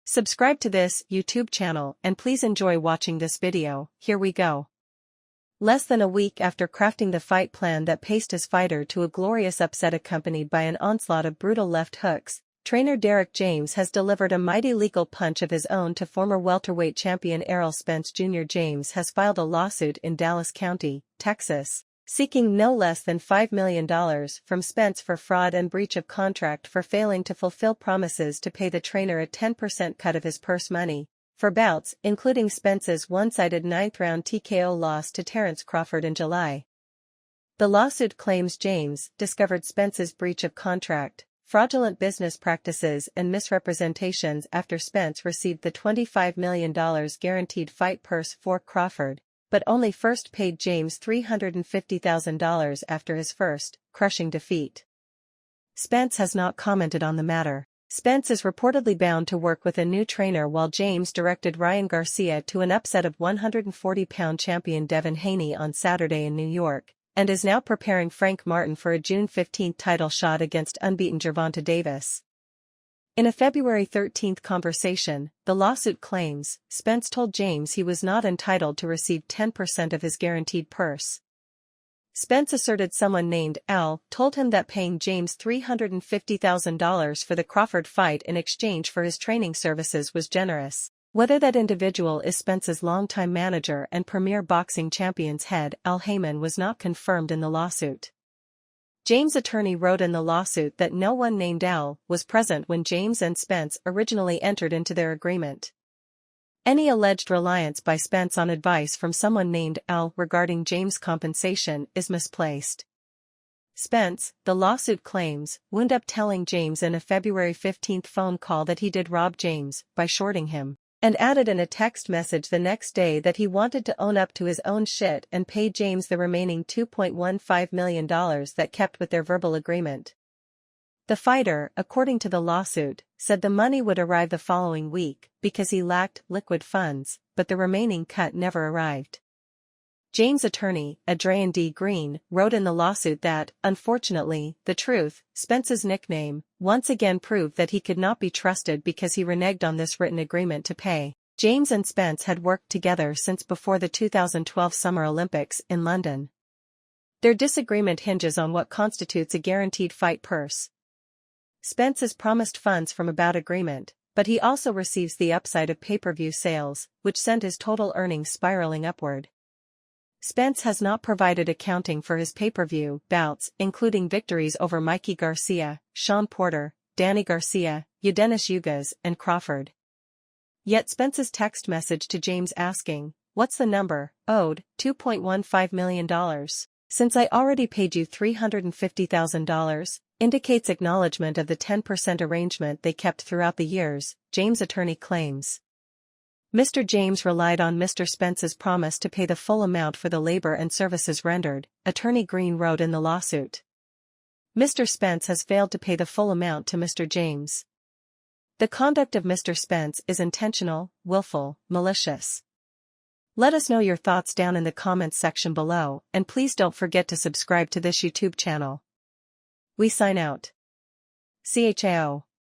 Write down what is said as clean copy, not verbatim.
Subscribe to this YouTube channel and please enjoy watching this video. Here we go. Less than a week after crafting the fight plan that paced his fighter to a glorious upset accompanied by an onslaught of brutal left hooks, trainer Derrick James has delivered a mighty legal punch of his own to former welterweight champion Errol Spence Jr. James has filed a lawsuit in Dallas County, Texas, seeking no less than $5 million from Spence for fraud and breach of contract for failing to fulfill promises to pay the trainer a 10% cut of his purse money for bouts, including Spence's one-sided ninth-round TKO loss to Terrence Crawford in July. The lawsuit claims James discovered Spence's breach of contract, fraudulent business practices and misrepresentations after Spence received the $25 million guaranteed fight purse for Crawford, but only first paid James $350,000 after his first, crushing defeat. Spence has not commented on the matter. Spence is reportedly bound to work with a new trainer while James directed Ryan Garcia to an upset of 140-pound champion Devin Haney on Saturday in New York, and is now preparing Frank Martin for a June 15 title shot against unbeaten Gervonta Davis. In a February 13 conversation, the lawsuit claims, Spence told James he was not entitled to receive 10% of his guaranteed purse. Spence asserted someone named Al told him that paying James $350,000 for the Crawford fight in exchange for his training services was generous. Whether that individual is Spence's longtime manager and premier boxing champions head Al Haymon was not confirmed in the lawsuit. James' attorney wrote in the lawsuit that no one named Al was present when James and Spence originally entered into their agreement. Any alleged reliance by Spence on advice from someone named Al regarding James' compensation is misplaced. Spence, the lawsuit claims, wound up telling James in a February 15 phone call that he did rob James by shorting him, and added in a text message the next day that he wanted to own up to his own shit and pay James the remaining $2.15 million that kept with their verbal agreement. The fighter, according to the lawsuit, said the money would arrive the following week because he lacked liquid funds, but the remaining cut never arrived. James' attorney, Adrian D. Green, wrote in the lawsuit that, unfortunately, the truth, Spence's nickname, once again proved that he could not be trusted because he reneged on this written agreement to pay. James and Spence had worked together since before the 2012 Summer Olympics in London. Their disagreement hinges on what constitutes a guaranteed fight purse. Spence is promised funds from a bout agreement, but he also receives the upside of pay-per-view sales, which sent his total earnings spiraling upward. Spence has not provided accounting for his pay-per-view bouts, including victories over Mikey Garcia, Sean Porter, Danny Garcia, Yadenis Ugas, and Crawford. Yet Spence's text message to James asking, "What's the number?" owed $2.15 million. "Since I already paid you $350,000, indicates acknowledgement of the 10% arrangement they kept throughout the years, James' attorney claims. Mr. James relied on Mr. Spence's promise to pay the full amount for the labor and services rendered, Attorney Green wrote in the lawsuit. Mr. Spence has failed to pay the full amount to Mr. James. The conduct of Mr. Spence is intentional, willful, malicious. Let us know your thoughts down in the comments section below, and please don't forget to subscribe to this YouTube channel. We sign out. CHAO